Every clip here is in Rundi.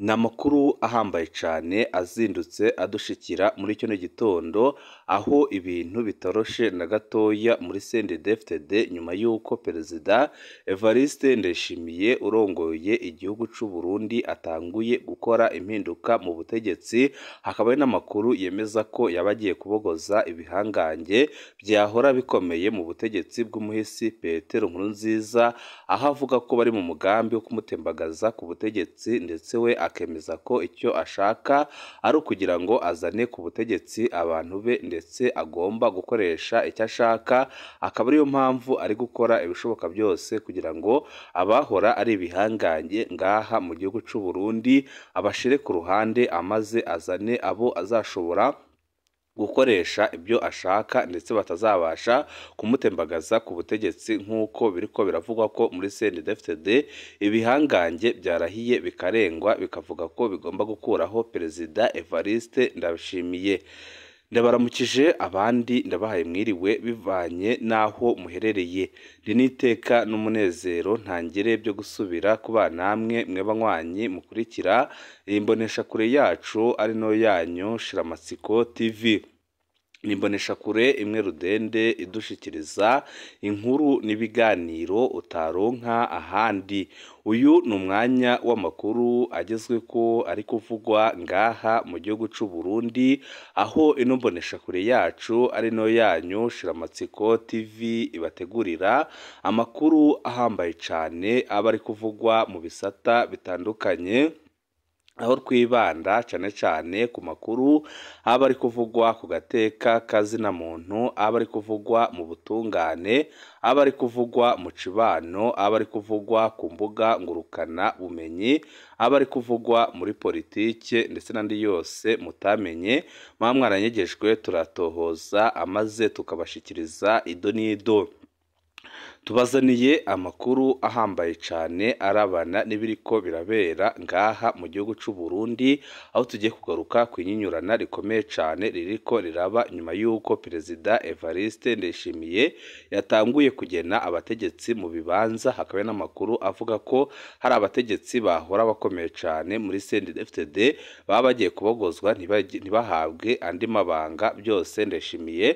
Ni amakuru ahambaye cyane azindutse adushikira muri kino gitondo, aho ibintu bitoroshe na gatoya muri CNDD-FDD nyuma y'uko Perezida Evariste Ndayishimiye urongoye igihugu cy'u Burundi atanguye gukora impinduka mu butegetsi. Hakaba hari n'amakuru yemeza ko yaba agiye kubogoza ibihangange byahora bikomeye mu butegetsi bw'umuhisi Petero Nkurunziza, aho avuga ko bari mu mugambi wo kumutembagaza ku butegetsi, ndetse we akemeza ko icyo ashaka ari ukugira ngo azane ku butegetsi abantu be, ndetse agomba gukoresha icyo ashaka. Akaba ariyo mpamvu ari gukora ibishoboka byose kugira ngo abahora ari ibihangange ngaha mu gihugu cy'u Burundi abashire ku ruhande, amaze azane abo azashobora gukoresha ibyo ashaka, ndetse batazabasha kumutembagaza ku butegetsi nk'uko biriko biravugwa ko muri CNDD-FDD ibihangange byarahiye bikarengwa, bikavuga ko bigomba gukuraho Perezida Evariste Ndayishimiye. Ndabaramukije abandi ndabahaye mwiriwe bivanye n'aho muherereye. Ndi n'iteka n'umunezero ntangere byo gusubira kuba namwe mwe banywanyi mukurikira imbonesha kure yacu ari no yanyu Shiramatsiko TV. Nimbonesha kure imwe rudende idushikiriza inkuru n'ibiganiro utaronka ahandi. Uyu ni umwanya w'amakuru agezwe ko ari kuvugwa ngaha mu gihugu cy'u Burundi, aho ino mbonesha kure yacu ari no yanyu Shiramatsiko TV ibategurira amakuru ahambaye cyane aba ari kuvugwa mu bisata bitandukanye, aho twibanda cyane cyane ku makuru aba ari kuvugwa ku gateka kazina muntu, aba ari kuvugwa mu butungane, aba ari kuvugwa mu cibano, aba ari kuvugwa ku mbuga ngurukana bumenyi, aba ari kuvugwa muri politike, ndetse n'andi yose mutamenye mwa mwaranyegejwe turatohoza amaze tukabashikiriza ido n'ido. Tubazaniye amakuru ahambaye cyane arabana n'ibiriko birabera ngaha mu gihugu cy'u Burundi, aho tugiye kugaruka ku inyinyurana rikomeye cyane ririko riraba nyuma y'uko Perezida Evariste Ndayishimiye yatanguye kugena abategetsi mu bibanza. Hakaba n'amakuru avuga ko hari abategetsi bahora bakomeye cyane muri CNDD-FDD baba bagiye kubogozwa ntibahabwe andi mabanga, byose Ndayishimiye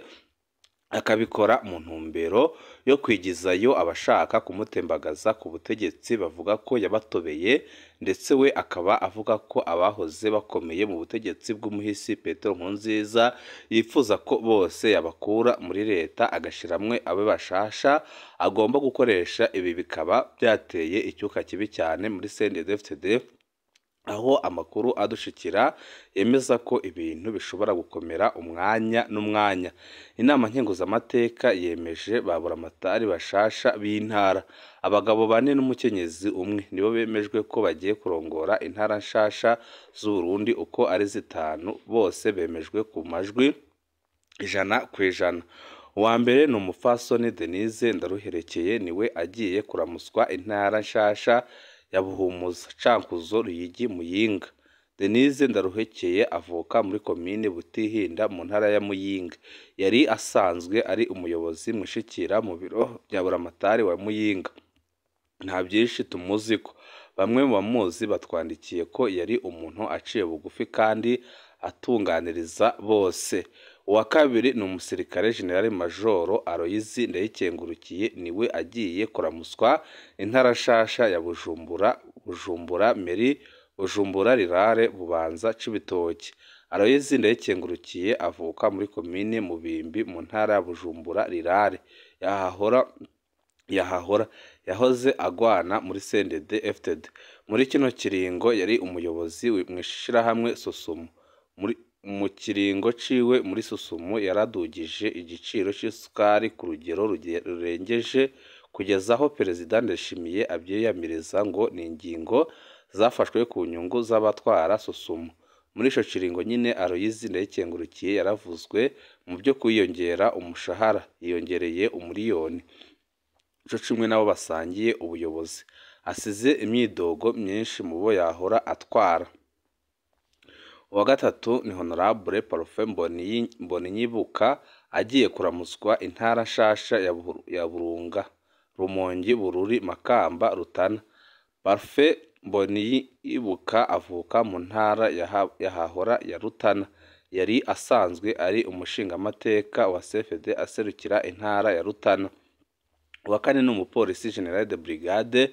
akabikora mu ntumbero yo kwigizayo abashaka kumutembagaza ku butegetsi bavuga ko yabatobeye, ndetse we akaba avuga ko abahoze bakomeye mu butegetsi bw'umuhisi Petero Nkurunziza yifuza ko bose yabakura muri leta agashiramwe abe bashasha agomba gukoresha. Ibi bikaba byateye icyuka kibi cyane muri CNDD-FDD, aho amakuru adushikira yemeza ko ibintu bishobora gukomera umwanya n'umwanya. Inama nkenguzamateka yemeje baburamatari bashasha b'intara. Abagabo 4 n'umukenyezi umwe nibo bemejwe ko bagiye kurongora intara nshasha z'u Burundi uko ari 5, bose bemejwe ku majwi 100%. Uwa mbere ni umufasoni Denise Ndaruherekeye, niwe agiye kuramuswa intara nshasha ya Buhumuza, Cankuzo, Ruyigi, Muyinga. Denise Ndaruhekeye avuka muri komine Butihinda mu ntara ya Muyinga. Yari asanzwe ari umuyobozi mwishikira mu biro bya buramatari wa Muyinga. Nta byinshi tumuziko. Bamwe mu bamuzi batwandikiye ko yari umuntu aciye bugufi kandi atunganiriza bose. Uwa kabiri ni umusirikare General Majoro Aloyizi Ndayikengurukiye, niwe agiye kuramuswa intara nshasha ya Bujumbura Meri, Bujumbura Rirare, Bubanza, Cibitoke. Aloyizi Ndayikengurukiye avuka muri komine Mubimbi mu ntara ya Bujumbura Rirare. Yahoze agwana muri CNDD-FDD. Muri kino kiringo yari umuyobozi mwishirahamwe Sosumo. Mu kiringo ciwe muri Sosumo yaradugije igiciro c'isukari ku rugero rurengeje, kugeza aho Perezida Ndayishimiye abyiyamiriza ngo ni ingingo zafashwe ku nyungu z'abatwara Sosumo. Muri ico kiringo nyine Aloyizi Ndayikengurukiye yaravuzwe mu byo kwiyongera umushahara, yiyongereye umuriyoni, ico cimwe nabo basangiye ubuyobozi. Asize imyidogo myinshi mu bo yahora atwara. Uwa gatatu ni Honorable Parfait Mboninyibuka, agiye kuramuswa intara nshasha ya Burunga, Rumonge, Bururi, Makamba, Rutana. Parfait Mboniyibuka avuka mu ntara yahahora ya Rutana, yari asanzwe ari umushingamateka wa CFD aserukira intara ya Rutana. Uwa kane ni umupolisi General de Brigade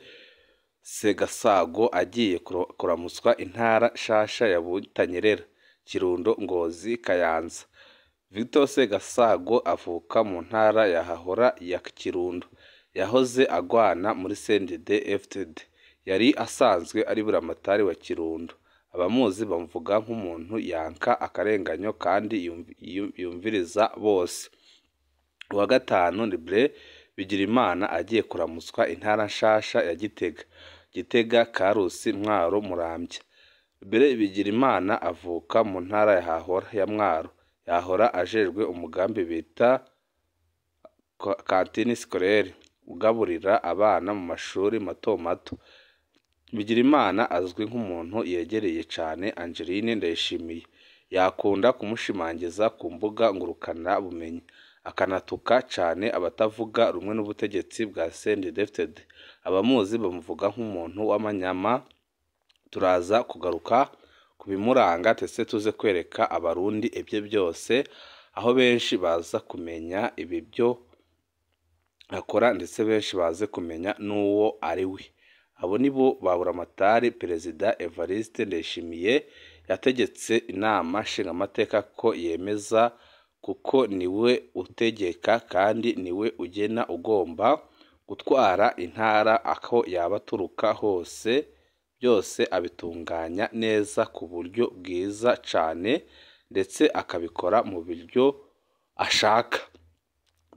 Segasago agiye kuramutswa intara nshasha ya Butanyerera, Kirundo, Ngozi, Kayanza. Victor Segasago avuka mu ntara yahahora ya Kirundo, yahoze agwana muri CNDD-FDD, yari asanzwe ari buramatari wa Kirundo. Abamuzi bamuvuga nk'umuntu yanka akarenganyo kandi yumviriza bose. Uwa gatanu ni Bre Bigirimana agiye kuramutswa intara nshasha ya Gitega, Karusi, Mwaro, Muramvya. Bre Bigirimana avuka mu ntara yahahora ya Mwaro, yahora ajejwe umugambi bita kantine scolaire ugaburira abana mu mashuri mato mato. Bigirimana azwi nk'umuntu yegereye cyane Angeline Ndayishimiye, yakunda kumushimangiza ku mbuga ngurukana bumenyi, akanatuka cyane abatavuga rumwe n'ubutegetsi bwa CNDD-FDD. Abamuzi bamuvuga nk'umuntu w'amanyama. Turaza kugaruka ku bimuranga ndetse tuze kwereka abarundi ibyo byose, aho benshi baza kumenya ibi byo akora ndetse benshi baze kumenya n'uwo ari we. Abo nibo baburamatari Perezida Evariste Ndayishimiye yategetse inama nshingamateka ko yemeza, kuko niwe utegeka kandi niwe ugena ugomba gutwara intara aho yaba aturuka hose. Byose abitunganya neza ku buryo bwiza cyane ndetse akabikora mu buryo ashaka.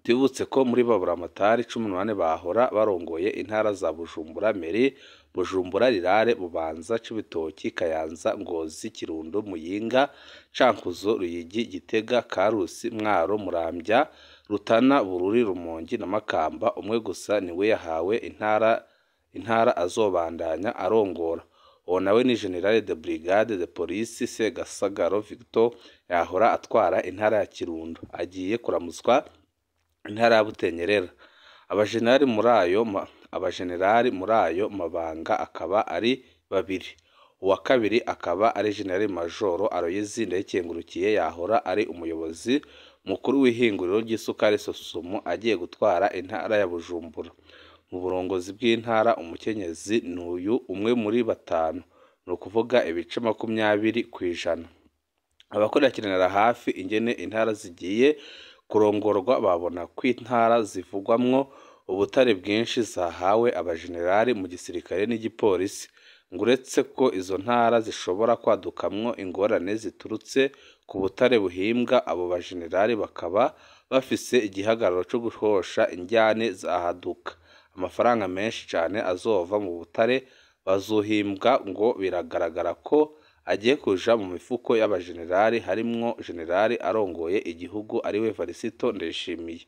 Tubibutse ko muri baburamatari 18 bahora barongoye intara za Bujumbura Meri, Bujumbura Rirare, Bubanza, Cibitoki, Kayanza, Ngozi, Kirundo, Muyinga, Cankuzo, Ruyigi, Gitega, Karusi, Mwaro, Muramvya, Rutana, Bururi, Rumongi na Makamba. Umwe gusa niwe yahawe intara azobandanya arongora. Uwo nawe ni General de Brigade de Police Segasagaro Victor, yahora atwara intara ya Kirundo, agiye kuramutswa intara ya Butanyerera. Abajenerali muri ayo mabanga akaba ari babiri. Uwa kabiri akaba ari General Major Aloyizi Ndayikengurukiye, yahora ari umuyobozi mukuru w'ihinguriro ry'isukari Sosumo, agiye gutwara intara ya Bujumbura. Mu burongozi bw'intara umukenyezi n'uyu umwe muri batanu, ni ukuvuga ibice 20%. Abakurikiranira hafi ingene intara zigiye kurongorwa babona ko intara zivugwamwo ubutare bwinshi zahawe abajenerali mu gisirikare n'igipolisi, ngo uretse ko izo ntara zishobora kwadukamwo ingorane ziturutse ku butare buhimbwa, abo bajenerali bakaba bafise igihagararo cyo guhosha injyane zahaduka. Amafaranga menshi cyane azova mu butare bazuhimbwa ngo biragaragara ko agiye kuja mu mifuko y'abajenerali, harimwo generali arongoye igihugu ariwe Varisito Ndayishimiye.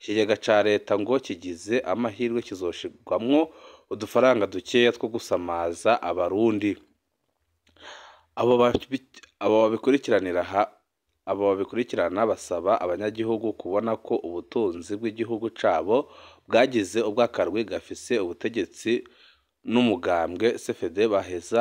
Ikigega ca leta ngo kigize amahirwe kizoshirwamwo udufaranga dukeya two gusamaza abarundi. Abo babikurikirana basaba abanyagihugu kubona ko ubutunzi bw'igihugu cabo bwagize ubw'akarwi gafise ubutegetsi n'umugambwe CFD baheza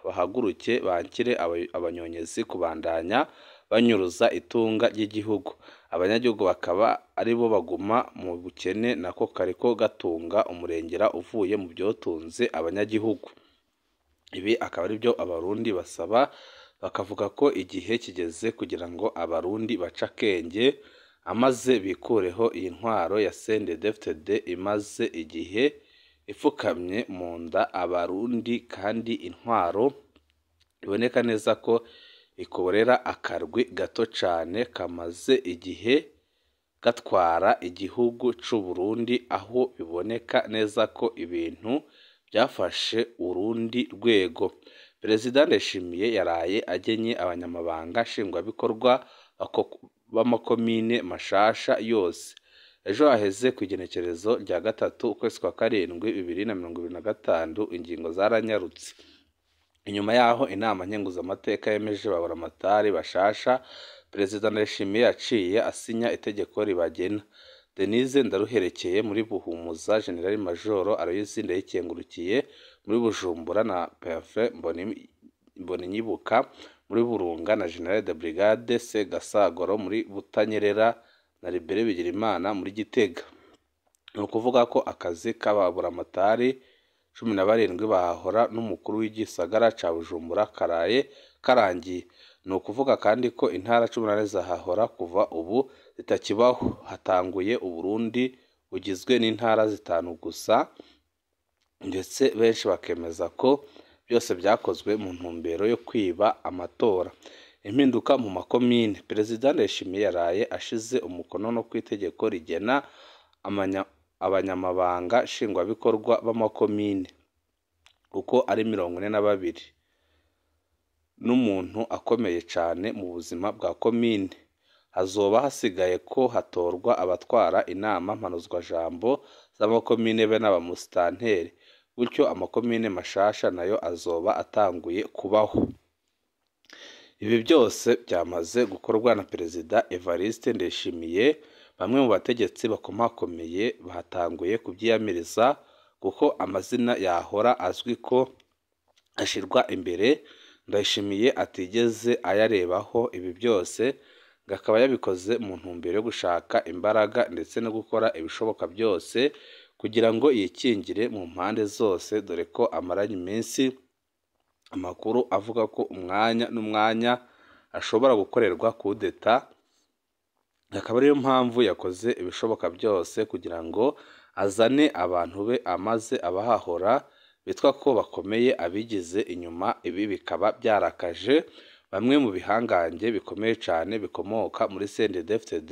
bahaguruke bankire abanyonyezi kubandanya banyuruza itunga ry'igihugu. Abanyagihugu bakaba aribo baguma mu bukene, nako kariko gatunga umurengera uvuye mu byotunze abanyagihugu. Ibi akaba ari byo abarundi basaba, bakavuga ko igihe kigeze kugira ngo abarundi baca akenge, amaze bikureho iyi ntwaro ya CNDD-FDD imaze igihe ipfukamye mu nda abarundi, kandi intwaro iboneka neza ko ikorera akarwi gato cyane kamaze igihe gatwara igihugu c'u Burundi, aho biboneka neza ko ibintu byafashe urundi rwego. Perezida Ndayishimiye yaraye agenye abanyamabanga nshingwabikorwa b'amakomine mashasha yose. Ejo haheze ku igenekerezo rya 3 ukwezi kwa 7 2025, ingingo zaranyarutse. Inyuma yaho inama nkenguzamateka yemeje baburamatari bashasha, Perezida Ndayishimiye yaciye asinya itegeko ribagena. Denise Ndaruherekeye muri Buhumuza, General Major Aloys Ndayikengurukiye muri Bujumbura na Parfait Mboninyibuka muri Burunga na General de Brigade Segasagoro muri Butanyerera na Libere Bigirimana muri Gitega. Ni ukuvuga ko akazi k'ababuramatari 17 bahahora n'umukuru w'igisagara ca Bujumbura karaye karangiye. Ni ukuvuga kandi ko intara 18 zahahora kuva ubu zitakibaho. Hatanguye Uburundi bugizwe n'intara 5 gusa, ndetse benshi bakemeza ko byose byakozwe mu ntumbero yo kwiba amatora. Impinduka mu makomine. Perezida Ndayishimiye yaraye ashize umukono no kwitegeko rigena abanyamabanga nshingwabikorwa b'amakomine uko ari 42 n'umuntu akomeye cyane mu buzima bwa komine. Hazoba hasigaye ko hatorwa abatwara inama mpanuzwajambo z'amakomine be n'abamusitanteri, gutyo amakomine mashasha nayo azoba atanguye kubaho. Ibi byose byamaze gukorwa na Perezida Evariste Ndayishimiye. Bamwe mu bategetsi bakomakomeye batanguye kubyiyamiriza kuko amazina yahora azwi ko ashirwa imbere Ndayishimiye atigeze ayarebaho. Ibi byose akaba yabikoze mu ntumbero yo gushaka imbaraga ndetse no gukora ibishoboka byose kugira ngo yikingire mu mpande zose, dore ko amaranye iminsi amakuru avuga ko umwanya n'umwanya ashobora gukorerwa kudeta. Akaba ariyo mpamvu yakoze ibishoboka byose kugira ngo azane abantu be, amaze abahahora bitwa ko bakomeye abigize inyuma. Ibi bikaba byarakaje bamwe mu bihangange bikomeye cyane bikomoka muri CNDD-FDD,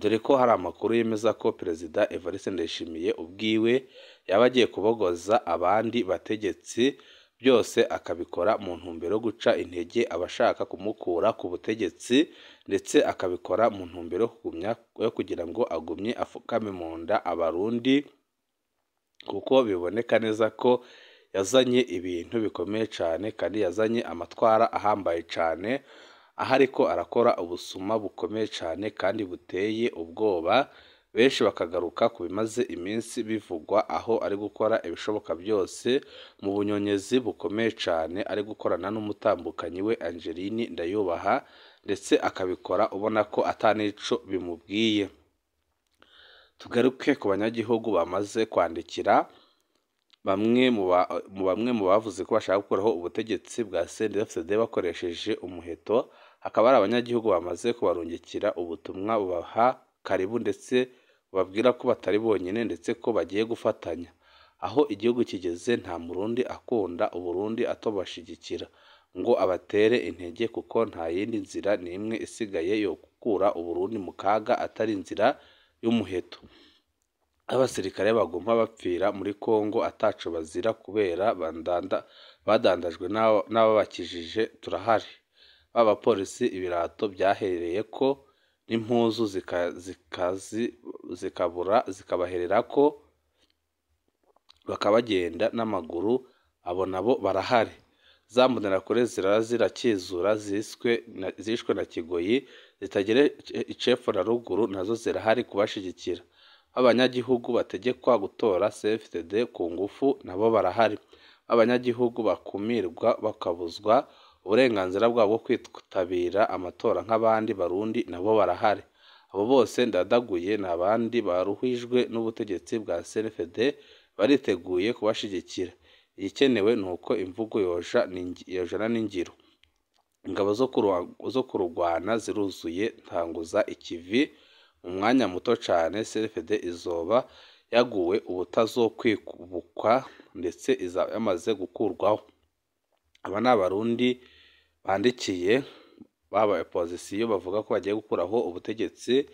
dore ko hari amakuru yemeza ko Perezida Evariste Ndayishimiye ubwiwe yaba agiye kubogoza abandi bategetsi, byose akabikora mu ntumbero yo guca intege abashaka kumukura ku butegetsi, ndetse akabikora mu ntumbero yo kugira ngo agumye afukame mu nda abarundi, kuko biboneka neza ko yazanye ibintu bikomeye cyane kandi yazanye amatwara ahambaye cyane, aho ariko arakora ubusuma bukomeye cyane kandi buteye ubwoba. Benshi bakagaruka ku bimaze iminsi bivugwa, aho ari gukora ibishoboka byose mu bunyonyezi bukomeye cyane, ari gukorana n'umutambukanyi we Angeline Ndayubaha, ndetse akabikora ubona ko atanico bimubwiye. Tugaruke ku banyagihugu bamaze kwandikira bamwe mu bavuze ko bashaka gukuraho ubutegetsi bwa CNDD-FDD bakoresheje umuheto. Hakaba ari abanyagihugu bamaze kubarungikira ubutumwa bubaha karibu, ndetse babwira ko batari bonyine ndetse ko bagiye gufatanya. Aho igihugu kigeze nta murundi akunda Uburundi atobashigikira ngo abatere intege, kuko nta yindi nzira n'imwe isigaye yo gukura Uburundi mu kaga atari inzira y'umuheto. Abasirikare bagomba bapfira muri Kongo ataco bazira kubera badandajwe n'ababakijije turahari. Abapolisi ibirato byahereye ko n'impuzu zikabaherera ko bakabagenda n'amaguru, abo nabo barahari. Za mbonerakure zirakizura zishwe na Kigoyi zitagira icepfo na ruguru, nazo zirahari kubashigikira. Abanyagihugu bategekwa gutora CFDD ku ngufu nabo barahari. Abanyagihugu bakumirwa bakabuzwa uburenganzira bwabo kwitabira amatora nk'abandi barundi nabo barahari. Abo bose ndadaguye n'abandi baruhijwe n'ubutegetsi bwa CNDD bariteguye kubashigikira. Igikenewe nuko imvugo yojana n'ingiro. Ingabo zo kurugwana ziruzuye ntanguza ikivi. Mu mwanya muto cyane CNDD izoba yaguwe ubutazokwikubukwa, ndetse izaba yamaze gukurwaho. Aba ni abarundi bandikiye baba opozisiyo bavuga ko bagiye gukuraho ubutegetsi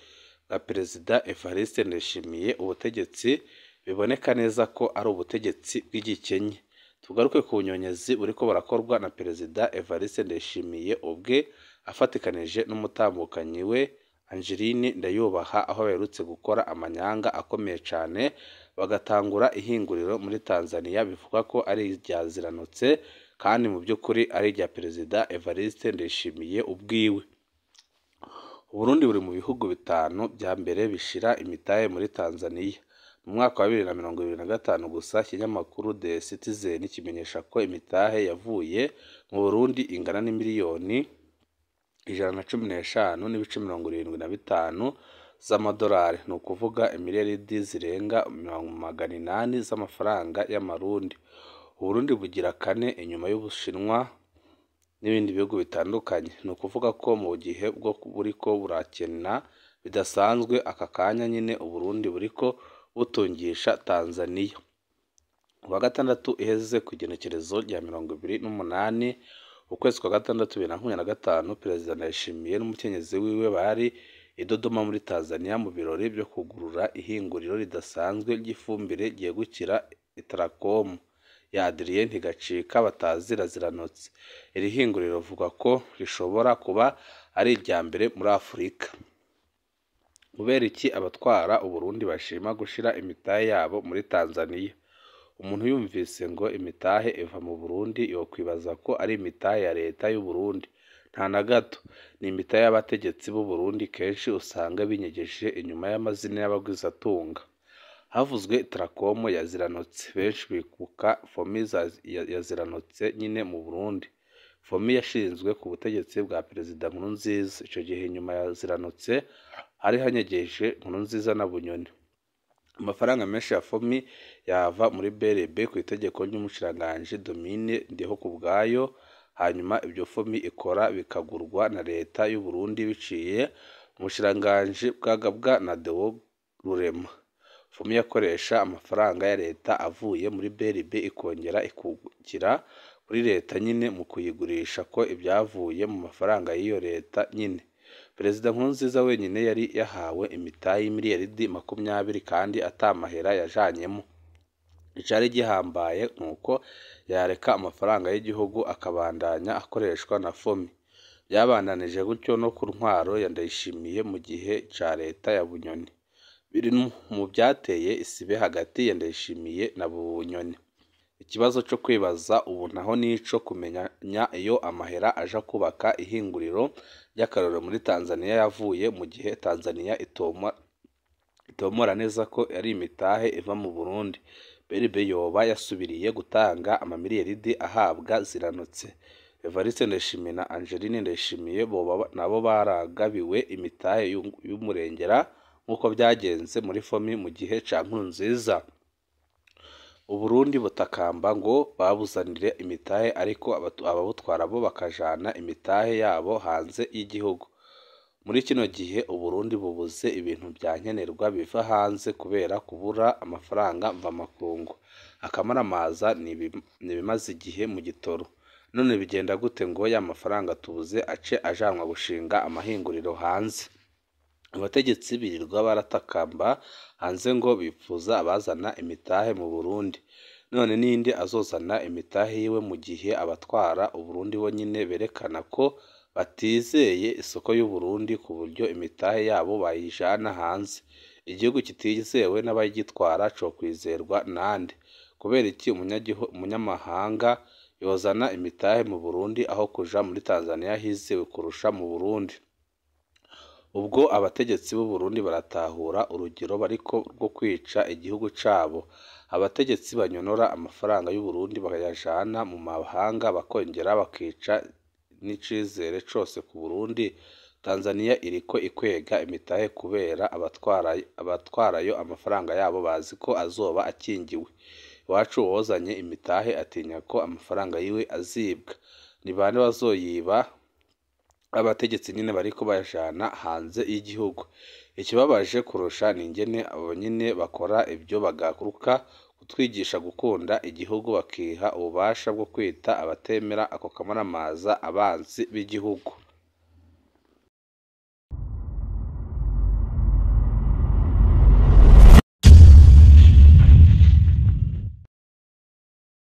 bwa Perezida Evariste Ndayishimiye. Ubutegetsi biboneka neza ko ari ubutegetsi bw'igikenye. Tugaruke ku bunyonyezi buriko barakorwa na Perezida Evariste Ndayishimiye ubwe afatikanije n'umutambukanyi we Angeline Ndayubaha, aho baherutse gukora amanyanga akomeye cyane, bagatangura ihinguriro muri Tanzania bivuga ko ari irya Ziranotse, kandi mu by'ukuri ari irya Perezida Evariste Ndayishimiye ubwiwe. Uburundi buri mu bihugu bitanu bya mbere bishira imitahe muri Tanzania. Mu mwaka wa 2025 gusa ikinyamakuru The Citizen kimenyesha ko imitahe yavuye mu Burundi ingana n'imiliyoni 115,75 z'amadolari, ni ukuvuga imiliyaridi zirenga 800 z'amafaranga y'amarundi. Uburundi bugira kane inyuma y'Ubushinwa n'ibindi bihugu bitandukanye. Ni ukuvuga ko mu gihe bwo buriko burakena bidasanzwe aka kanya nyine Uburundi buriko butungisha Tanzania. Kuwa gatandatu iheze ku igenekerezo rya 28 ukwezi kwa gatandatu 2025, Perezida Ndayishimiye n'umukenyezi wiwe bari i Dodoma muri Tanzania mu birori byo kugurura ihinguriro ridasanzwe ry'ifumbire ryegukira Itracom ya Adrien Ntigacika batazira ziranotse. Iri hinguriro rivuga ko rishobora kuba ari irya mbere muri Afurika. Kubera iki abatwara Uburundi bashima gushira imitahe yabo muri Tanzania? Umuntu yumvise ngo imitahe iva mu Burundi yokwibaza ko ari imitahe ya leta y'u Burundi. Nta na gato, ni imitahe y'abategetsi b'u Burundi kenshi usanga binyegeje inyuma y'amazina y'abagwizatunga. Havuzwe Tracom ya Ziranotse, benshi bikuka Fomi ya Ziranotse nyine mu Burundi. Fomi yashinzwe ku butegetsi bwa Perezida Nkurunziza. Ico gihe nyuma ya Ziranotse hari hanyegeje Nkurunziza na Bunyoni. Amafaranga menshi ya Fomi yava muri BRB ku itegeko ry'umushikiranganji Domine Ndihokubwayo, hanyuma ibyo Fomi ikora bikagurwa na leta y'u Burundi biciye mu bushikiranganji bwagabwa na Deo Rurema. Fomi yakoresha amafaranga ya leta avuye muri BRB ikongera ikukira kuri leta nyine mu kuyigurisha ko ibyavuye mu mafaranga y'iyo leta nyine. Perezida Nkurunziza wenyine yari yahawe imitahe y'imiliyaridi 20 kandi atamahera yajanyemo. Icari gihambaye nuko yareka amafaranga y'igihugu akabandanya akoreshwa na Fomi. Byabandanije gutyo no ku ntwaro ya Ndayishimiye mu gihe ca leta ya Bunyoni. Biri mu byateye isibe hagati ya Ndayishimiye na Bunyoni. Ikibazo cyo kwibaza ubu naho nico kumenya iyo amahera aja kubaka ihinguriro ry'akarorero muri Tanzania yavuye, mu gihe Tanzania itomora neza ko ari imitahe iva mu Burundi. BRB yoba yasubiriye gutanga amamiliyaridi ahabwa Ziranotse. Evariste Ndayishimiye na Angeline Ndayishimiye nabo baragabiwe imitahe y'umurengera nk'uko byagenze muri Fomi mu gihe ca Nkurunziza. Uburundi butakamba ngo babuzanire imitahe, ariko ababutwara bo bakajana imitahe yabo hanze y'igihugu. Muri kino gihe Uburundi bubuze ibintu bya nkenerwa biva hanze kubera kubura amafaranga mvamakungu. Akamaramaza nibimaze igihe mu gitoro. None bigenda gute ngo ya mafaranga tubuze ace ajanwa gushinga amahinguriro hanze? Abategetsi birirwa baratakamba hanze ngo bipfuza abazana imitahe mu Burundi. None ninde azozana imitahe yiwe mu gihe abatwara Uburundi bo nyine berekana ko batizeye isoko y'u Burundi ku buryo imitahe yabo bayijana hanze? Igihugu kitizewe n'abagitwara cyo kwizerwa nande? Kubera iki umunyamahanga yozana imitahe mu Burundi aho kuja muri Tanzania hizewe kurusha mu Burundi? Ubwo abategetsi b'u Burundi baratahura urugero bariko rwo kwica igihugu cabo. Abategetsi banyonora amafaranga y'u Burundi bakayajana mu mahanga bakongera bakica n'icizere cose ku Burundi. Tanzania iriko ikwega imitahe kubera abatwarayo amafaranga yabo bazi ko azoba akingiwe. Iwacu wozanye imitahe atinya ko amafaranga yiwe azibwa. Ni bande bazoyiba? Abategetsi nyine bariko bayajana hanze y'igihugu. Ikibabaje kurusha ni ingene abo nyine bakora ibyo bagaruka kutwigisha gukunda igihugu bakiha ububasha bwo kwita abatemera ako kamaramaza abanzi b'igihugu.